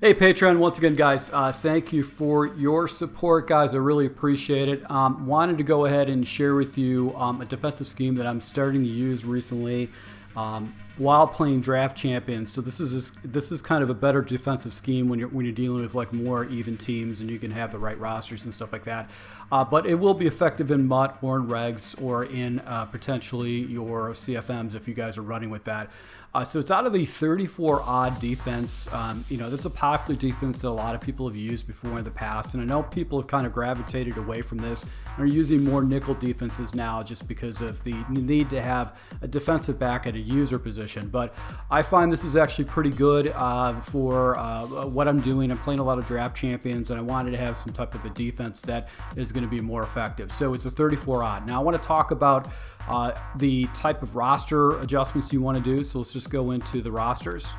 Hey Patreon, once again guys, thank you for your support guys, I really appreciate it. Wanted to go ahead and share with you a defensive scheme that I'm starting to use recently while playing Draft Champions. So this is kind of a better defensive scheme when you're dealing with like more even teams and you can have the right rosters and stuff like that. But it will be effective in MUT or in Regs or in potentially your CFMs if you guys are running with that. So it's out of the 34 odd defense. That's a popular defense that a lot of people have used before in the past, and I know people have kind of gravitated away from this and are using more nickel defenses now just because of the need to have a defensive back at a user position. But I find this is actually pretty good for what I'm doing. I'm playing a lot of Draft Champions, and I wanted to have some type of a defense that is going to be more effective. So it's a 34 odd. Now I want to talk about the type of roster adjustments you want to do. So let's just go into the rosters.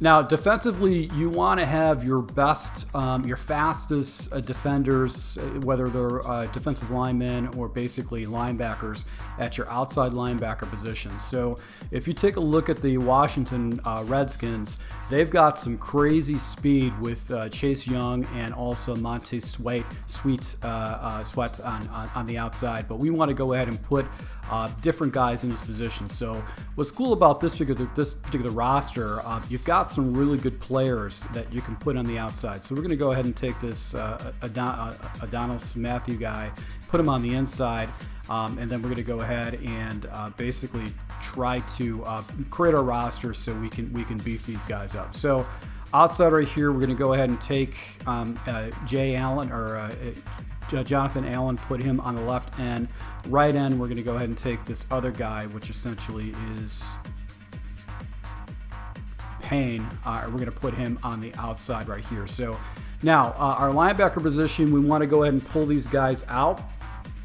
Now, defensively, you want to have your best, your fastest defenders, whether they're defensive linemen or basically linebackers at your outside linebacker position. So if you take a look at the Washington Redskins, they've got some crazy speed with Chase Young and also Montez Sweat on the outside. But we want to go ahead and put different guys in this position. So what's cool about this particular roster, you've got some really good players that you can put on the outside. So we're going to go ahead and take this Adonis Matthew guy, put him on the inside, and then we're going to go ahead and basically try to create our roster so we can beef these guys up. So outside right here, we're going to go ahead and take Jay Allen or Jonathan Allen, put him on the left end. Right end, we're going to go ahead and take this other guy, which essentially is Payne. We're going to put him on the outside right here. So now our linebacker position, we want to go ahead and pull these guys out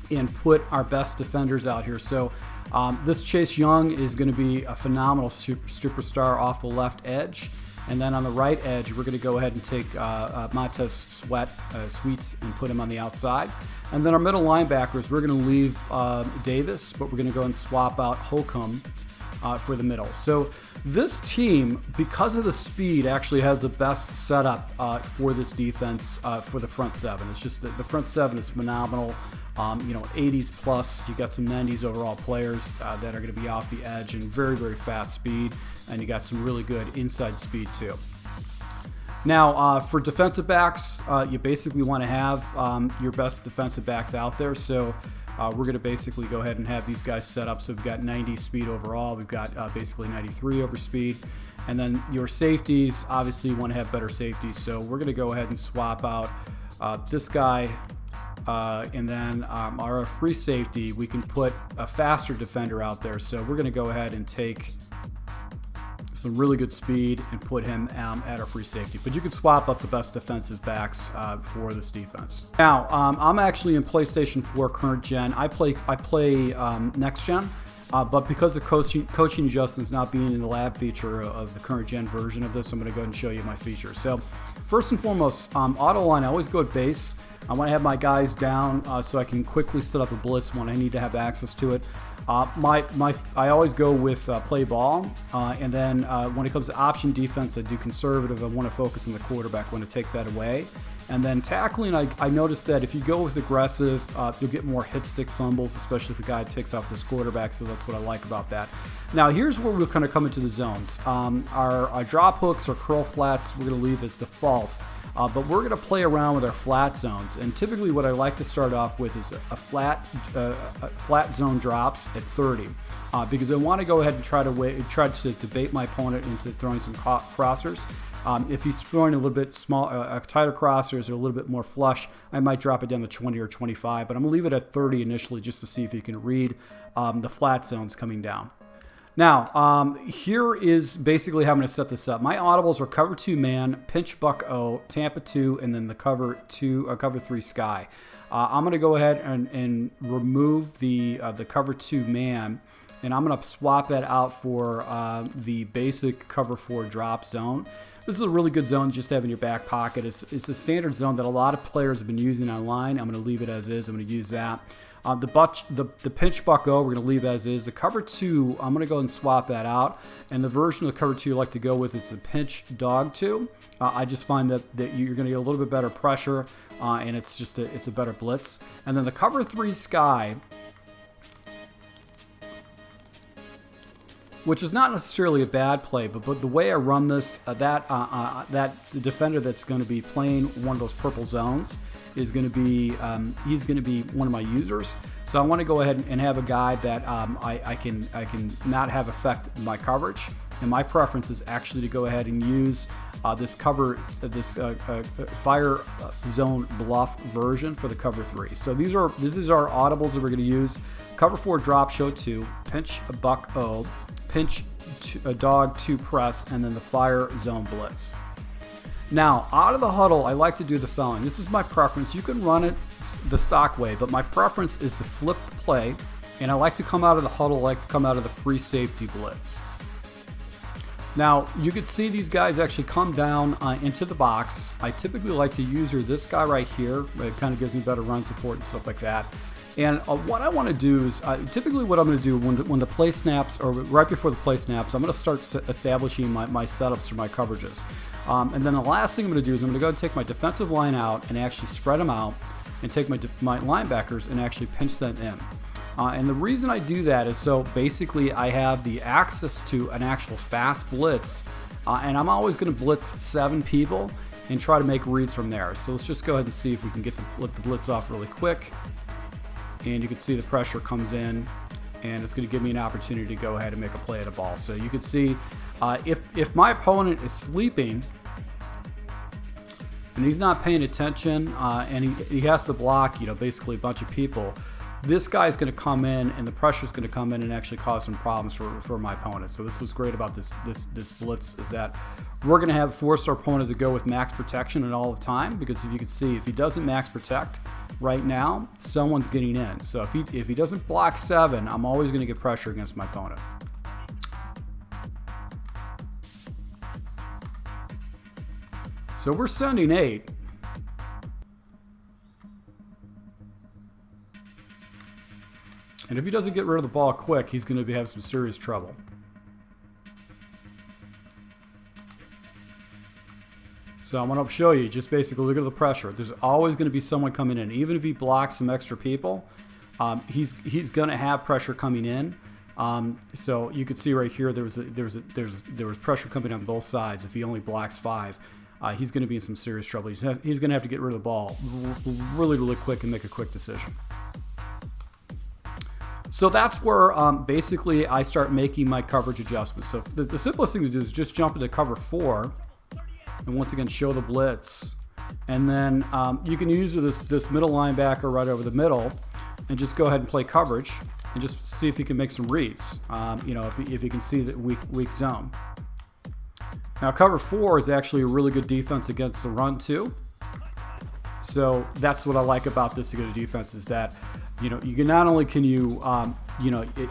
and put our best defenders out here. So this Chase Young is going to be a phenomenal superstar off the left edge. And then on the right edge, we're going to go ahead and take Montez Sweets and put him on the outside. And then our middle linebackers, we're going to leave Davis, but we're going to go and swap out Holcomb for the middle. So this team, because of the speed, actually has the best setup for this defense for the front seven. It's just that the front seven is phenomenal. 80s plus. You got some 90s overall players that are going to be off the edge and very, very fast speed. And you got some really good inside speed too. Now, for defensive backs, you basically want to have your best defensive backs out there. So we're going to basically go ahead and have these guys set up. So we've got 90 speed overall. We've got basically 93 over speed. And then your safeties, obviously you want to have better safeties. So we're going to go ahead and swap out this guy. And then our free safety, we can put a faster defender out there. So we're going to go ahead and take some really good speed and put him at our free safety. But you can swap up the best defensive backs for this defense. Now, I'm actually in PlayStation 4 current gen. I play next gen. But because of coaching adjustments not being in the lab feature of the current gen version of this, I'm going to go ahead and show you my features. So first and foremost, auto line, I always go at base. I want to have my guys down so I can quickly set up a blitz when I need to have access to it. I always go with play ball, and then when it comes to option defense, I do conservative. I want to focus on the quarterback. I want to take that away. And then tackling, I noticed that if you go with aggressive, you'll get more hit stick fumbles, especially if the guy takes off this quarterback, so that's what I like about that. Now, here's where we're kind of come into the zones. Our drop hooks or curl flats, we're going to leave as default. But we're going to play around with our flat zones, and typically what I like to start off with is a flat zone drops at 30, because I want to go ahead and try to bait my opponent into throwing some crossers. If he's throwing a little bit tighter crossers or a little bit more flush, I might drop it down to 20 or 25, but I'm going to leave it at 30 initially just to see if you can read the flat zones coming down. Now, here is basically how I'm going to set this up. My audibles are cover 2 man, pinch buck O, Tampa 2, and then the cover 3 sky. I'm going to go ahead and remove the cover 2 man, and I'm going to swap that out for the basic cover 4 drop zone. This is a really good zone just to have in your back pocket. It's a standard zone that a lot of players have been using online. I'm going to leave it as is. I'm going to use that. The pinch buck O we're going to leave as is. The cover 2, I'm going to go and swap that out. And the version of the cover 2 you like to go with is the pinch dog 2. I just find that you're going to get a little bit better pressure, and it's just it's a better blitz. And then the cover 3 Sky, which is not necessarily a bad play, but the way I run this, that defender that's going to be playing one of those purple zones is going to be, he's going to be one of my users. So I want to go ahead and have a guy that I can not have affect my coverage. And my preference is actually to go ahead and use this fire zone bluff version for the cover 3. So this is our audibles that we're going to use. Cover 4 drop show 2, pinch a buck O, pinch a dog 2 press, and then the fire zone blitz. Now, out of the huddle, I like to do the following. This is my preference. You can run it the stock way, but my preference is to flip the play, and I like to come out of the huddle, I like to come out of the free safety blitz. Now, you can see these guys actually come down into the box. I typically like to use this guy right here. It kind of gives me better run support and stuff like that. And what I want to do is, typically what I'm going to do when the play snaps, or right before the play snaps, I'm going to start establishing my setups for my coverages. And then the last thing I'm going to do is I'm going to go and take my defensive line out and actually spread them out, and take my linebackers and actually pinch them in. And the reason I do that is so basically I have the access to an actual fast blitz, and I'm always going to blitz 7 people and try to make reads from there. So let's just go ahead and see if we can let the blitz off really quick. And you can see the pressure comes in, and it's going to give me an opportunity to go ahead and make a play at a ball. So you can see if my opponent is sleeping and he's not paying attention, and he has to block, basically a bunch of people, this guy's going to come in, and the pressure is going to come in and actually cause some problems for my opponent. So this was great about this blitz, is that we're going to force our opponent to go with max protection and all the time, because if you can see, if he doesn't max protect right now, someone's getting in. So if he doesn't block 7, I'm always going to get pressure against my opponent. So we're sending 8. And if he doesn't get rid of the ball quick, he's going to have some serious trouble. So I'm going to show you, just basically look at the pressure. There's always going to be someone coming in. Even if he blocks some extra people, he's going to have pressure coming in. So you can see right here there was pressure coming on both sides. If he only blocks 5, he's going to be in some serious trouble. He's going to have to get rid of the ball really quick and make a quick decision. So that's where basically I start making my coverage adjustments. So the simplest thing to do is just jump into cover 4, and once again show the blitz, and then you can use this middle linebacker right over the middle, and just go ahead and play coverage, and just see if you can make some reads. If you can see the weak zone. Now cover 4 is actually a really good defense against the run too. So that's what I like about this good defense, is that you can not only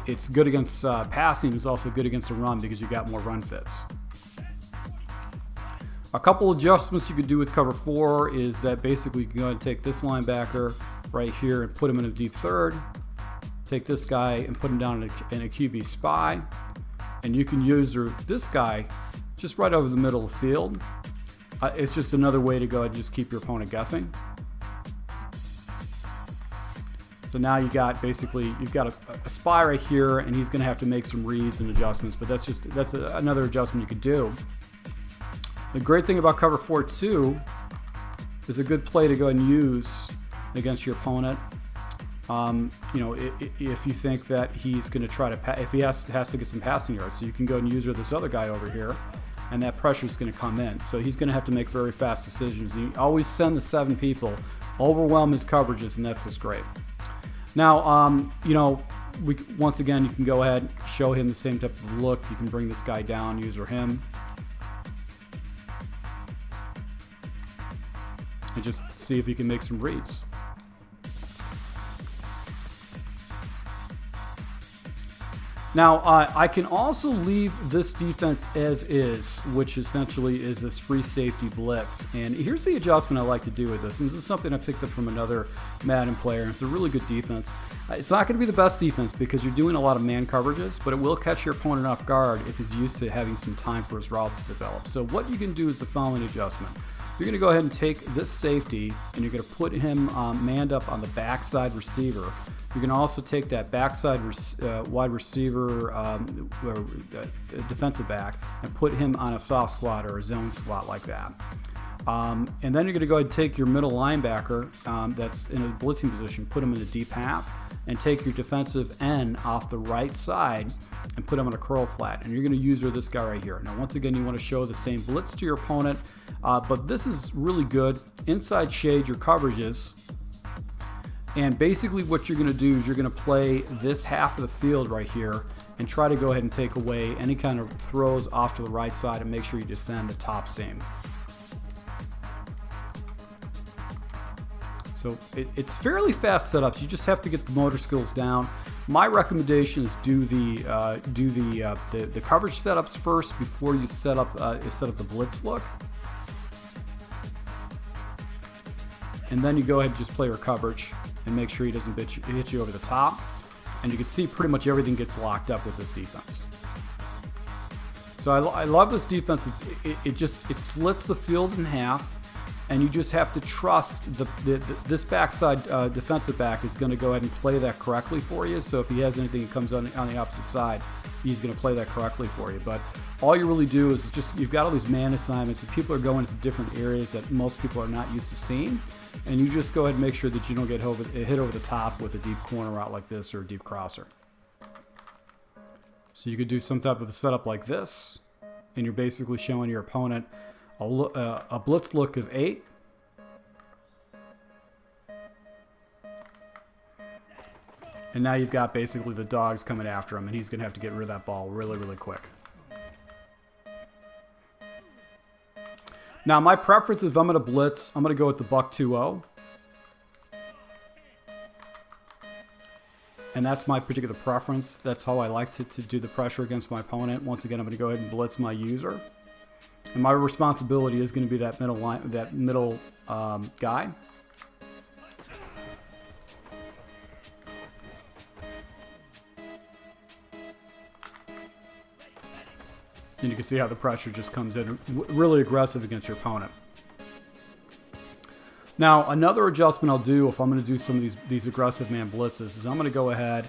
it's good against passing, it's also good against the run because you got more run fits. A couple adjustments you could do with cover 4 is that basically you can go ahead and take this linebacker right here and put him in a deep third. Take this guy and put him down in a QB spy, and you can use this guy just right over the middle of the field. It's just another way to go ahead and just keep your opponent guessing. So now you've got a spy right here, and he's going to have to make some reads and adjustments, but that's another adjustment you could do. The great thing about cover 4 too is a good play to go and use against your opponent. If you think that he's going to try to if he has to get some passing yards, so you can go and use this other guy over here, and that pressure is going to come in. So he's going to have to make very fast decisions. You always send the 7 people, overwhelm his coverages, and that's what's great. Now, once again, you can go ahead and show him the same type of look. You can bring this guy down, user him, and just see if you can make some reads. Now, I can also leave this defense as is, which essentially is this free safety blitz. And here's the adjustment I like to do with this. And this is something I picked up from another Madden player, and it's a really good defense. It's not going to be the best defense because you're doing a lot of man coverages, but it will catch your opponent off guard if he's used to having some time for his routes to develop. So what you can do is the following adjustment. You're going to go ahead and take this safety, and you're going to put him manned up on the backside receiver. You can also take that backside wide receiver defensive back and put him on a soft squat or a zone squat like that. And then you're going to go ahead and take your middle linebacker that's in a blitzing position, put him in the deep half, and take your defensive end off the right side and put him on a curl flat. And you're going to use this guy right here. Now, once again, you want to show the same blitz to your opponent, but this is really good. Inside shade your coverages. And basically what you're going to do is you're going to play this half of the field right here and try to go ahead and take away any kind of throws off to the right side and make sure you defend the top seam. So it's fairly fast setups. You just have to get the motor skills down. My recommendation is do the coverage setups first before you set up the blitz look. And then you go ahead and just play your coverage and make sure he doesn't hit you over the top. And you can see pretty much everything gets locked up with this defense. So I love this defense. It splits the field in half, and you just have to trust this backside defensive back is going to go ahead and play that correctly for you. So if he has anything that comes on the opposite side, he's going to play that correctly for you. But all you really do is you've got all these man assignments, and people are going to different areas that most people are not used to seeing. And you just go ahead and make sure that you don't get hit over the top with a deep corner route like this or a deep crosser. So you could do some type of a setup like this, and you're basically showing your opponent a blitz look of 8. And now you've got basically the dogs coming after him, and he's going to have to get rid of that ball really, really quick. Now, my preference is if I'm going to blitz, I'm going to go with the buck 2-0. And that's my particular preference. That's how I like to do the pressure against my opponent. Once again, I'm going to go ahead and blitz my user. And my responsibility is going to be that middle guy. And you can see how the pressure just comes in really aggressive against your opponent. Now, another adjustment I'll do if I'm going to do some of these aggressive man blitzes is I'm going to go ahead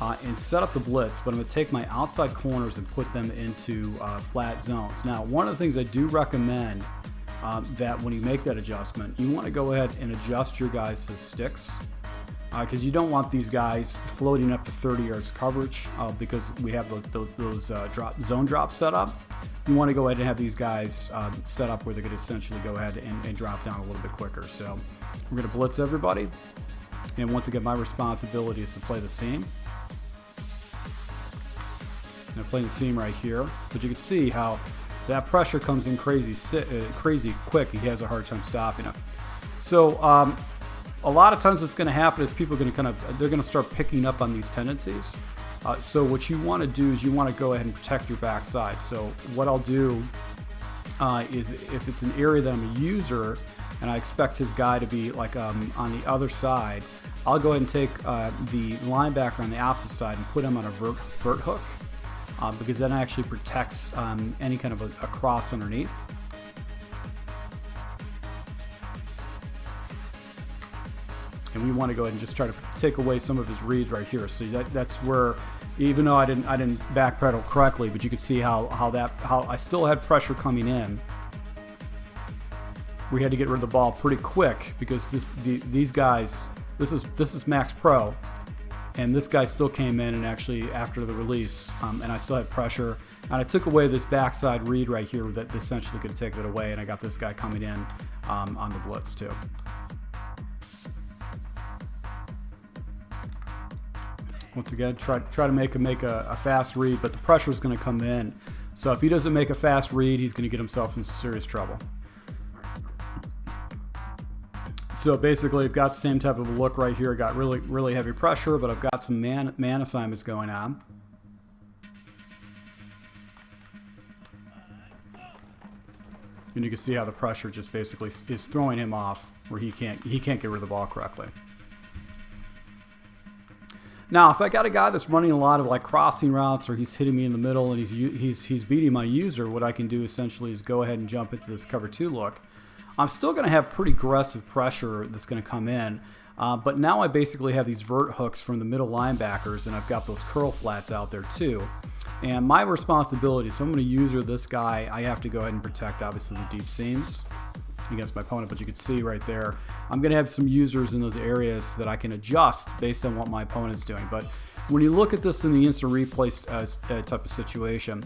and set up the blitz, but I'm going to take my outside corners and put them into flat zones. Now, one of the things I do recommend that when you make that adjustment, you want to go ahead and adjust your guys to sticks. Because you don't want these guys floating up to 30 yards coverage because we have those zone drops set up. You want to go ahead and have these guys set up where they're going to essentially go ahead and drop down a little bit quicker. So we're going to blitz everybody. And once again, my responsibility is to play the seam. And I'm playing the seam right here. But you can see how that pressure comes in crazy quick. He has a hard time stopping it. So a lot of times what's going to happen is people are going to they're going to start picking up on these tendencies. So what you want to do is you want to go ahead and protect your backside. So what I'll do is if it's an area that I'm a user and I expect his guy to be like on the other side, I'll go ahead and take the linebacker on the opposite side and put him on a vert hook because that actually protects any kind of a cross underneath. And we want to go ahead and just try to take away some of his reads right here. So that's where, even though I didn't backpedal correctly, but you can see how I still had pressure coming in. We had to get rid of the ball pretty quick because these guys, this is Max Pro, and this guy still came in and actually after the release, and I still had pressure. And I took away this backside read right here that essentially could have taken it away, and I got this guy coming in on the blitz too. Once again, try to make a fast read, but the pressure is going to come in. So if he doesn't make a fast read, he's going to get himself into serious trouble. So basically, I've got the same type of a look right here. I got really heavy pressure, but I've got some man assignments going on. And you can see how the pressure just basically is throwing him off, where he can't get rid of the ball correctly. Now, if I got a guy that's running a lot of like crossing routes, or he's hitting me in the middle and he's beating my user, what I can do essentially is go ahead and jump into this cover 2 look. I'm still going to have pretty aggressive pressure that's going to come in, but now I basically have these vert hooks from the middle linebackers, and I've got those curl flats out there too. And my responsibility, so I'm going to user this guy, I have to go ahead and protect obviously the deep seams against my opponent, but you can see right there, I'm going to have some users in those areas that I can adjust based on what my opponent's doing. But when you look at this in the instant replay type of situation,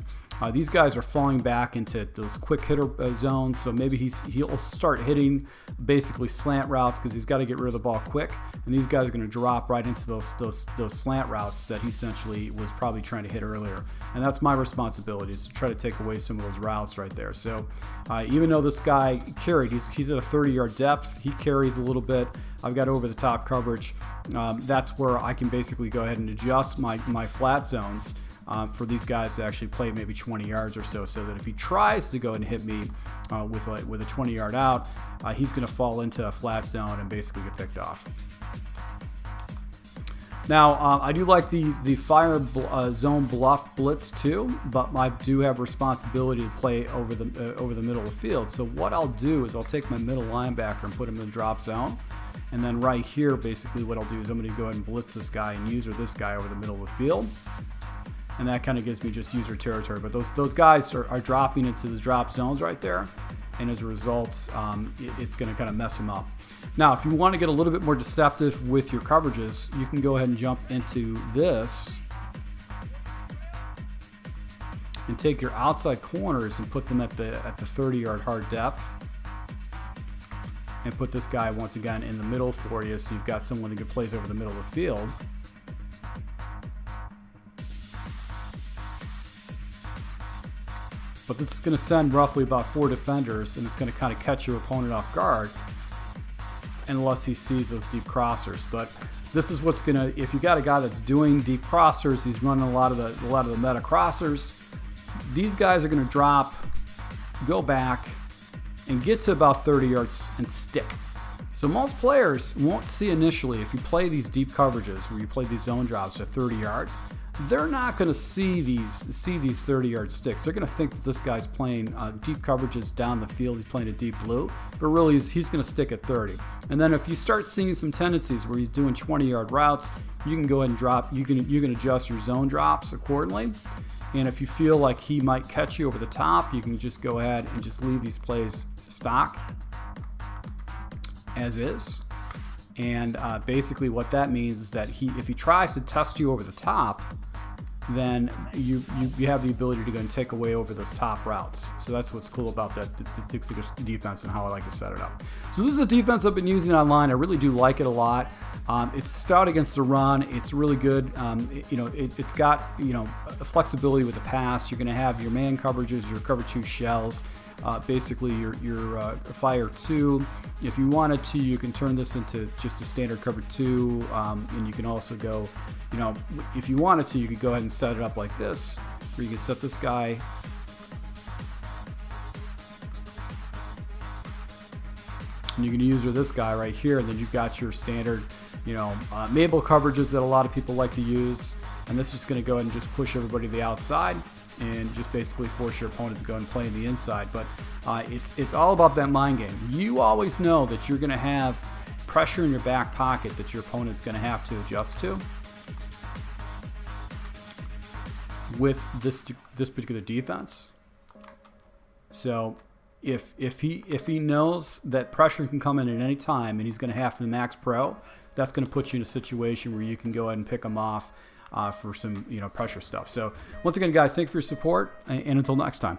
these guys are falling back into those quick hitter zones, so maybe he'll start hitting basically slant routes because he's got to get rid of the ball quick, and these guys are going to drop right into those slant routes that he essentially was probably trying to hit earlier. And that's my responsibility, is to try to take away some of those routes right there. So even though this guy carried, he's at a 30-yard depth, he carries a little bit, I've got over the top coverage. That's where I can basically go ahead and adjust my flat zones for these guys to actually play maybe 20 yards or so that if he tries to go and hit me with a 20-yard out, he's going to fall into a flat zone and basically get picked off. Now, I do like the fire zone bluff blitz too, but I do have responsibility to play over the middle of the field. So what I'll do is I'll take my middle linebacker and put him in the drop zone. And then right here, basically what I'll do is I'm going to go ahead and blitz this guy and user this guy over the middle of the field. And that kind of gives me just user territory. But those guys are dropping into the drop zones right there. And as a result, it's going to kind of mess them up. Now, if you want to get a little bit more deceptive with your coverages, you can go ahead and jump into this and take your outside corners and put them at the 30-yard hard depth. And put this guy once again in the middle for you, so you've got someone that plays over the middle of the field. But this is going to send roughly about 4 defenders, and it's going to kind of catch your opponent off guard unless he sees those deep crossers. But this is what's going to, if you got a guy that's doing deep crossers, he's running a lot of the meta crossers, these guys are going to drop, go back, and get to about 30 yards and stick. So most players won't see initially, if you play these deep coverages where you play these zone drops at 30 yards, they're not going to see these 30-yard sticks. They're going to think that this guy's playing deep coverages down the field. He's playing a deep blue, but really he's going to stick at 30. And then if you start seeing some tendencies where he's doing 20-yard routes, you can go ahead and drop. You can adjust your zone drops accordingly. And if you feel like he might catch you over the top, you can just go ahead and just leave these plays stock as is. And basically what that means is that if he tries to test you over the top, then you have the ability to go and take away over those top routes. So that's what's cool about that the defense and how I like to set it up. So this is a defense I've been using online. I really do like it a lot. It's stout against the run. It's really good. It's got a flexibility with the pass. You're going to have your man coverages, your cover 2 shells. Basically your fire 2. If you wanted to, you can turn this into just a standard cover 2, and you can also go, if you wanted to, you could go ahead and set it up like this, where you can set this guy and you can use this guy right here, and then you've got your standard Mabel coverages that a lot of people like to use, and this is just going to go ahead and just push everybody to the outside and just basically force your opponent to go and play in the inside. But it's all about that mind game. You always know that you're going to have pressure in your back pocket that your opponent's going to have to adjust to with this particular defense. So if he knows that pressure can come in at any time and he's going to have to max pro, that's going to put you in a situation where you can go ahead and pick him off for some pressure stuff. So once again, guys, thank you for your support, and until next time.